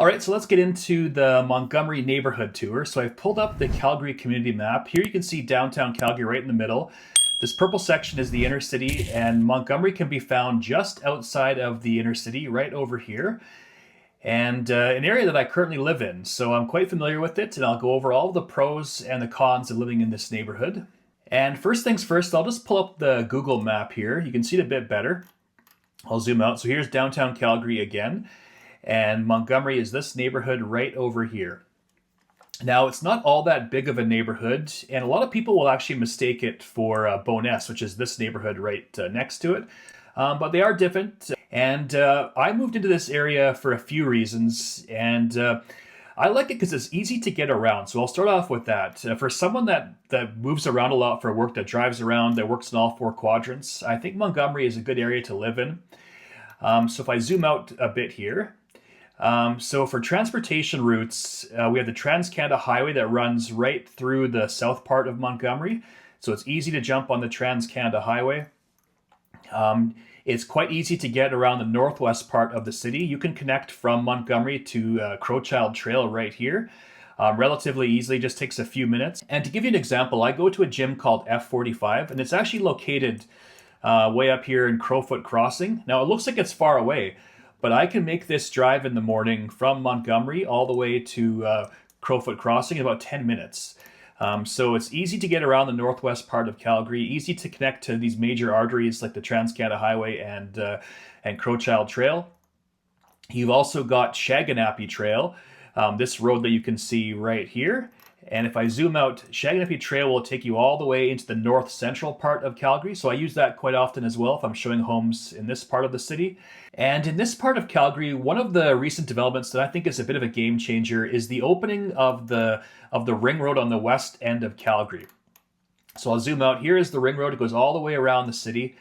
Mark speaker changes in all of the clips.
Speaker 1: right, so let's get into the Montgomery neighborhood tour. So I've pulled up the Calgary community map. Here you can see downtown Calgary right in the middle. This purple section is the inner city, and Montgomery can be found just outside of the inner city, right over here. And an area that I currently live in. So I'm quite familiar with it, and I'll go over all the pros and the cons of living in this neighborhood. And first things first, I'll just pull up the Google map here. You can see it a bit better. I'll zoom out. So here's downtown Calgary again. And Montgomery is this neighborhood right over here. Now, it's not all that big of a neighborhood, and a lot of people will actually mistake it for Bowness, which is this neighborhood right next to it. But they are different. And I moved into this area for a few reasons, and I like it because it's easy to get around. So I'll start off with that. For someone that moves around a lot for work, that drives around, that works in all four quadrants, I think Montgomery is a good area to live in. So if I zoom out a bit here, so for transportation routes, we have the Trans-Canada Highway that runs right through the south part of Montgomery. So it's easy to jump on the Trans-Canada Highway. It's quite easy to get around the northwest part of the city. You can connect from Montgomery to Crowchild Trail right here. Relatively easily, just takes a few minutes. And to give you an example, I go to a gym called F45, and it's actually located way up here in Crowfoot Crossing. Now, it looks like it's far away, but I can make this drive in the morning from Montgomery all the way to Crowfoot Crossing in about 10 minutes. So it's easy to get around the northwest part of Calgary, easy to connect to these major arteries like the Trans-Canada Highway and Crowchild Trail. You've also got Shaganapie Trail, this road that you can see right here. And if I zoom out, Shaganapie Trail will take you all the way into the north central part of Calgary. So I use that quite often as well if I'm showing homes in this part of the city. And in this part of Calgary, one of the recent developments that I think is a bit of a game changer is the opening of the ring road on the west end of Calgary. So I'll zoom out. Here is the ring road. It goes all the way around the city.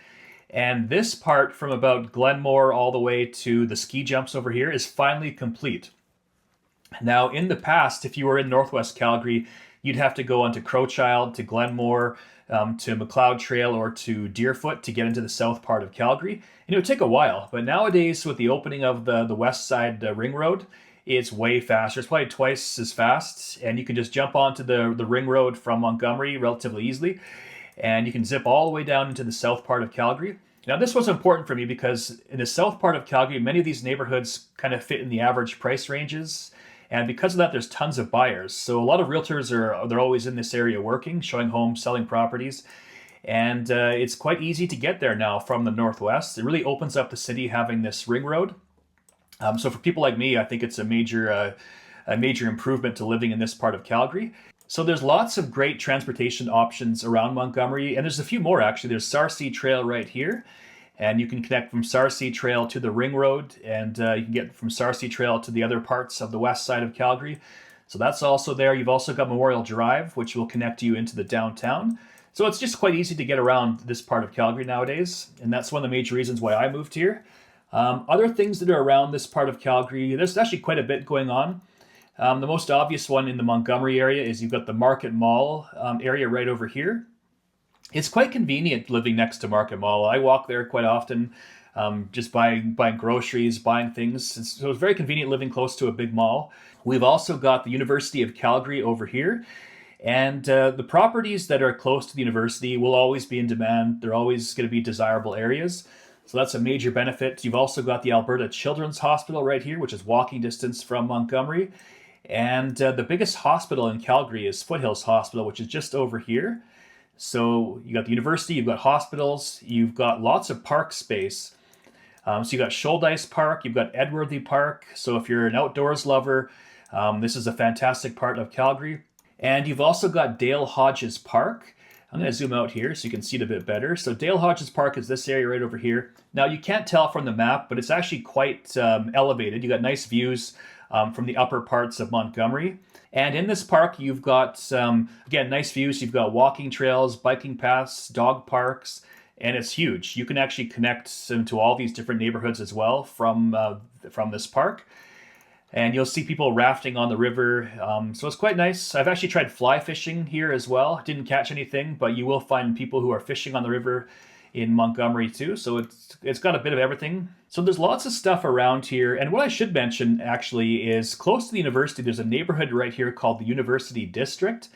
Speaker 1: And this part from about Glenmore all the way to the ski jumps over here is finally complete. Now, in the past, if you were in Northwest Calgary, you'd have to go onto Crowchild, to Glenmore, to McLeod Trail, or to Deerfoot to get into the south part of Calgary. And it would take a while. But nowadays, with the opening of the west side ring road, it's way faster. It's probably twice as fast. And you can just jump onto the ring road from Montgomery relatively easily. And you can zip all the way down into the south part of Calgary. Now, this was important for me because in the south part of Calgary, many of these neighborhoods kind of fit in the average price ranges. And because of that, there's tons of buyers. So a lot of realtors they're always in this area working, showing homes, selling properties. And it's quite easy to get there now from the northwest. It really opens up the city having this ring road. So for people like me, I think it's a major improvement to living in this part of Calgary. So there's lots of great transportation options around Montgomery. And there's a few more, actually. There's Sarcee Trail right here. And you can connect from Sarcee Trail to the Ring Road, and you can get from Sarcee Trail to the other parts of the west side of Calgary. So that's also there. You've also got Memorial Drive, which will connect you into the downtown. So it's just quite easy to get around this part of Calgary nowadays, and that's one of the major reasons why I moved here. Other things that are around this part of Calgary, there's actually quite a bit going on. The most obvious one in the Montgomery area is you've got the Market Mall area right over here. It's quite convenient living next to Market Mall. I walk there quite often, just buying groceries, buying things. So it's very convenient living close to a big mall. We've also got the University of Calgary over here. And the properties that are close to the university will always be in demand. They're always going to be desirable areas. So that's a major benefit. You've also got the Alberta Children's Hospital right here, which is walking distance from Montgomery. And the biggest hospital in Calgary is Foothills Hospital, which is just over here. So you got the university, you've got hospitals, you've got lots of park space. So you've got Shoaldice Park, you've got Edworthy Park. So if you're an outdoors lover, this is a fantastic part of Calgary. And you've also got Dale Hodges Park. I'm going to zoom out here so you can see it a bit better. So Dale Hodges Park is this area right over here. Now you can't tell from the map, but it's actually quite elevated. You got nice views from the upper parts of Montgomery. And in this park, you've got, again, nice views. You've got walking trails, biking paths, dog parks, and it's huge. You can actually connect to all these different neighborhoods as well from this park. And you'll see people rafting on the river. So it's quite nice. I've actually tried fly fishing here as well. Didn't catch anything, but you will find people who are fishing on the river. in Montgomery too. So it's got a bit of everything. So there's lots of stuff around here. And what I should mention actually is close to the university, there's a neighborhood right here called the University District.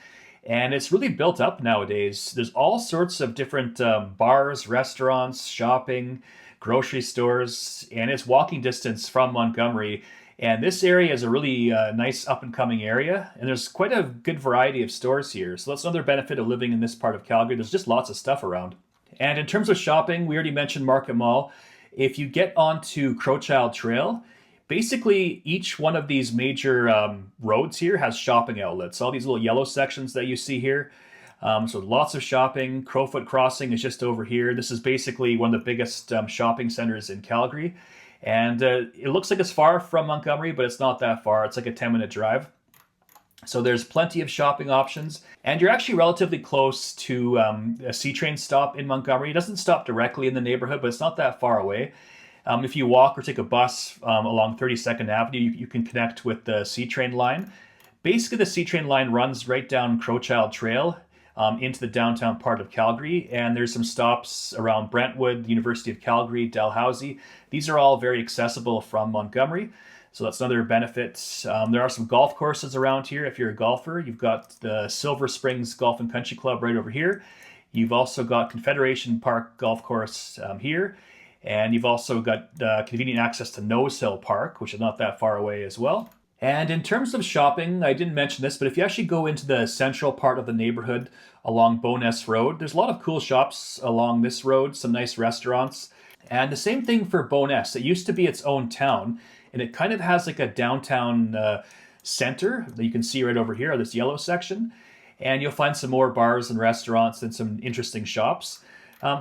Speaker 1: And it's really built up nowadays. There's all sorts of different bars, restaurants, shopping, grocery stores, and it's walking distance from Montgomery. And this area is a really nice up and coming area. And there's quite a good variety of stores here. So that's another benefit of living in this part of Calgary. There's just lots of stuff around. And in terms of shopping, we already mentioned Market Mall. If you get onto Crowchild Trail, basically each one of these major roads here has shopping outlets. All these little yellow sections that you see here. So lots of shopping. Crowfoot Crossing is just over here. This is basically one of the biggest shopping centers in Calgary. And it looks like it's far from Montgomery, but it's not that far. It's like a 10-minute drive. So there's plenty of shopping options. And you're actually relatively close to a C-train stop in Montgomery. It doesn't stop directly in the neighborhood, but it's not that far away. If you walk or take a bus along 32nd Avenue, you can connect with the C-train line. Basically, the C-train line runs right down Crowchild Trail into the downtown part of Calgary. And there's some stops around Brentwood, the University of Calgary, Dalhousie. These are all very accessible from Montgomery. So that's another benefit. There are some golf courses around here if you're a golfer. You've got the Silver Springs Golf and Country Club right over here. You've also got Confederation Park Golf Course here. And you've also got convenient access to Nose Hill Park, which is not that far away as well. And in terms of shopping, I didn't mention this, but if you actually go into the central part of the neighborhood along Bowness Road, there's a lot of cool shops along this road, some nice restaurants. And the same thing for Bowness. It used to be its own town, and it kind of has like a downtown center that you can see right over here, this yellow section. And you'll find some more bars and restaurants and some interesting shops.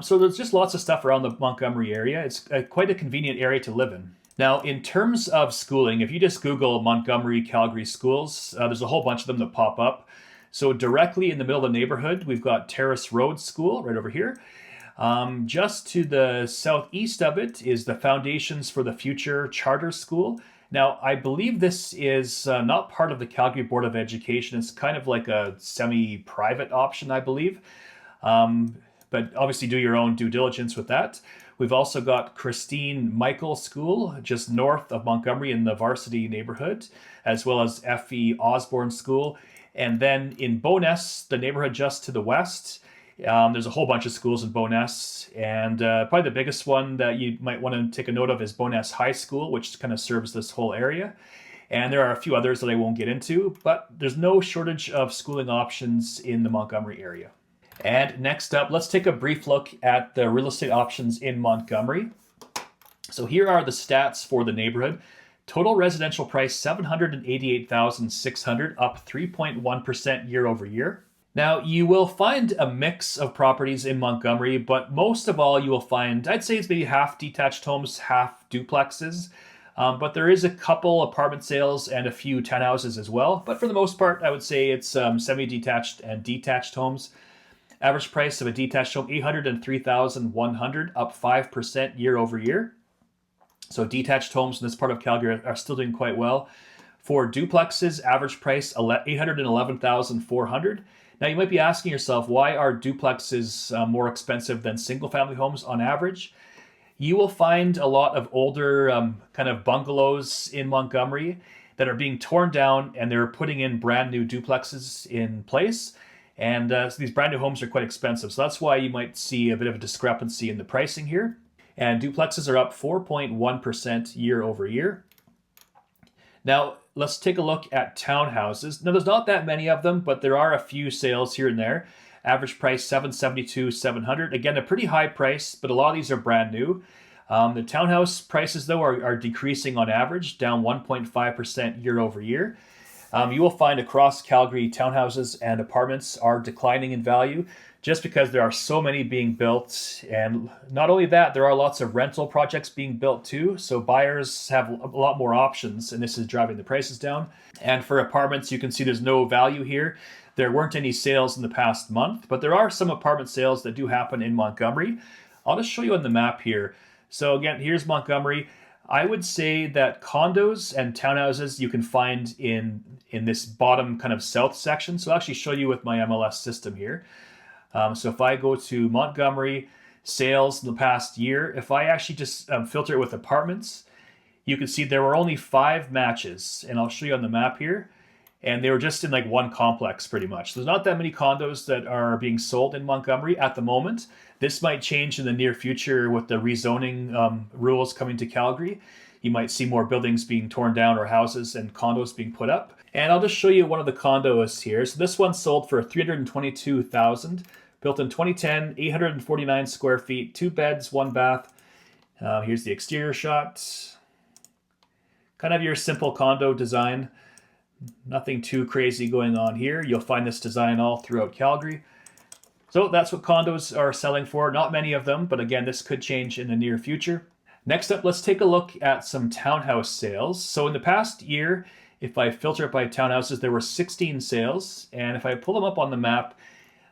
Speaker 1: So there's just lots of stuff around the Montgomery area. It's quite a convenient area to live in. Now, in terms of schooling, if you just Google Montgomery Calgary schools, there's a whole bunch of them that pop up. So directly in the middle of the neighborhood, we've got Terrace Road School right over here. Just to the southeast of it is the Foundations for the Future Charter School. Now, I believe this is not part of the Calgary Board of Education. It's kind of like a semi-private option, I believe. But obviously do your own due diligence with that. We've also got Christine Michael School, just north of Montgomery in the Varsity neighborhood, as well as F.E. Osborne School. And then in Bowness, the neighborhood just to the west, there's a whole bunch of schools in Bowness. And probably the biggest one that you might want to take a note of is Bowness High School, which kind of serves this whole area. And there are a few others that I won't get into, but there's no shortage of schooling options in the Montgomery area. And next up, let's take a brief look at the real estate options in Montgomery. So here are the stats for the neighborhood. Total residential price, $788,600, up 3.1% year over year. Now, you will find a mix of properties in Montgomery, but most of all you will find, I'd say it's maybe half detached homes, half duplexes. But there is a couple apartment sales and a few townhouses as well. But for the most part, I would say it's semi-detached and detached homes. Average price of a detached home, $803,100, up 5% year over year. So detached homes in this part of Calgary are still doing quite well. For duplexes, average price, $811,400. Now you might be asking yourself, why are duplexes more expensive than single-family homes on average? You will find a lot of older kind of bungalows in Montgomery that are being torn down and they're putting in brand new duplexes in place. And so these brand new homes are quite expensive. So that's why you might see a bit of a discrepancy in the pricing here. And duplexes are up 4.1% year over year. Now, let's take a look at townhouses. Now, there's not that many of them, but there are a few sales here and there. Average price, $772,700. Again, a pretty high price, but a lot of these are brand new. The townhouse prices, though, are decreasing on average, down 1.5% year over year. You will find across Calgary, townhouses and apartments are declining in value just because there are so many being built. And not only that, there are lots of rental projects being built too. So buyers have a lot more options, and this is driving the prices down. And for apartments, you can see there's no value here. There weren't any sales in the past month, but there are some apartment sales that do happen in Montgomery. I'll just show you on the map here. So again, here's Montgomery. I would say that condos and townhouses you can find in this bottom kind of south section. So I'll actually show you with my MLS system here. So if I go to Montgomery, sales in the past year. If I actually just filter it with apartments, you can see there were only 5 matches, and I'll show you on the map here. And they were just in like one complex pretty much. There's not that many condos that are being sold in Montgomery at the moment. This might change in the near future with the rezoning rules coming to Calgary. You might see more buildings being torn down or houses and condos being put up. And I'll just show you one of the condos here. So this one sold for $322,000, built in 2010, 849 square feet, 2 beds, 1 bath. Here's the exterior shot. Kind of your simple condo design. Nothing too crazy going on here. You'll find this design all throughout Calgary. So that's what condos are selling for. Not many of them, but again, this could change in the near future. Next up, let's take a look at some townhouse sales. So in the past year, if I filter it by townhouses, there were 16 sales. And if I pull them up on the map,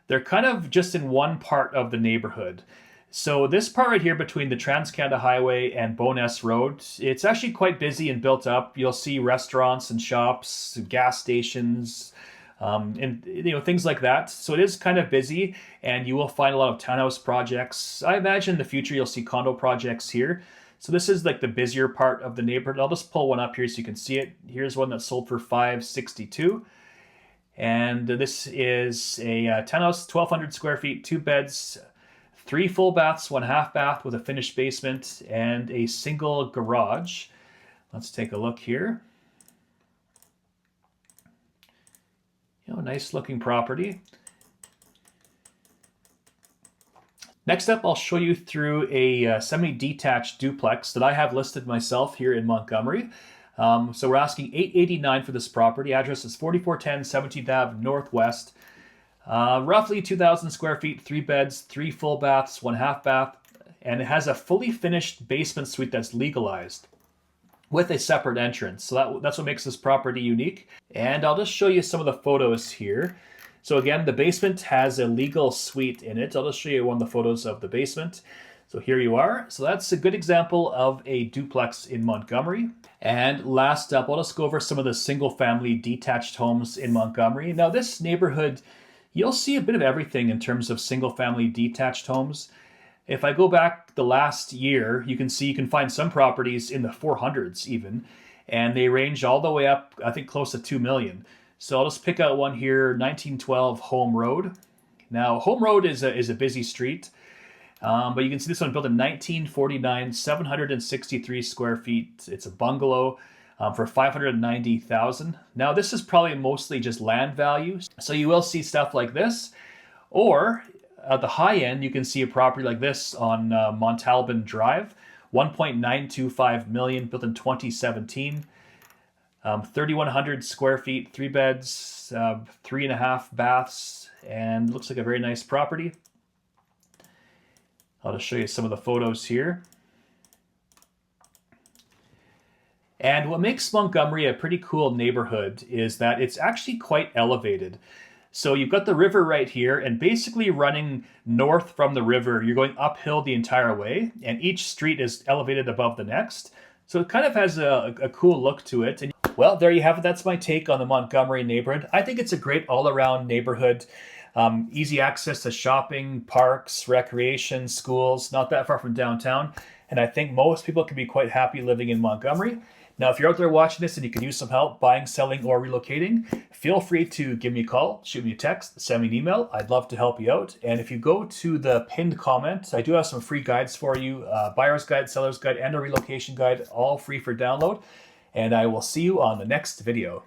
Speaker 1: they're kind of just in one part of the neighborhood. So this part right here between the Trans-Canada Highway and Bowness Road, it's actually quite busy and built up. You'll see restaurants and shops, gas stations, and things like that. So it is kind of busy, and you will find a lot of townhouse projects. I imagine in the future you'll see condo projects here. So this is like the busier part of the neighborhood. I'll just pull one up here so you can see it. Here's one that sold for $562,000. And this is a townhouse, 1,200 square feet, 2 beds, 3 full baths, 1 half bath with a finished basement and a single garage. Let's take a look here. Nice looking property. Next up, I'll show you through a semi-detached duplex that I have listed myself here in Montgomery. So we're asking $889,000 for this property. Address is 4410 17th Ave Northwest. Roughly 2,000 square feet, 3 beds, 3 full baths, 1 half bath, and it has a fully finished basement suite that's legalized with a separate entrance. So that's what makes this property unique. And I'll just show you some of the photos here. So again, the basement has a legal suite in it. I'll just show you one of the photos of the basement. So here you are. So that's a good example of a duplex in Montgomery. And last up, I'll just go over some of the single family detached homes in Montgomery. Now this neighborhood, you'll see a bit of everything in terms of single-family detached homes. If I go back the last year, you can see you can find some properties in the 400s even, and they range all the way up, I think, close to $2 million. So I'll just pick out one here, 1912 Home Road. Now, Home Road is a busy street, but you can see this one built in 1949, 763 square feet. It's a bungalow. For $590,000. Now this is probably mostly just land value. So you will see stuff like this, or at the high end, you can see a property like this on Montalban Drive, $1.925 million, built in 2017, 3,100 square feet, 3 beds, 3.5 baths, and looks like a very nice property. I'll just show you some of the photos here. And what makes Montgomery a pretty cool neighborhood is that it's actually quite elevated. So you've got the river right here, and basically running north from the river, you're going uphill the entire way, and each street is elevated above the next. So it kind of has a cool look to it. And well, there you have it. That's my take on the Montgomery neighborhood. I think it's a great all-around neighborhood. Easy access to shopping, parks, recreation, schools, not that far from downtown. And I think most people can be quite happy living in Montgomery. Now, if you're out there watching this and you can use some help buying, selling, or relocating, feel free to give me a call, shoot me a text, send me an email. I'd love to help you out. And if you go to the pinned comment, I do have some free guides for you, buyer's guide, seller's guide, and a relocation guide, all free for download. And I will see you on the next video.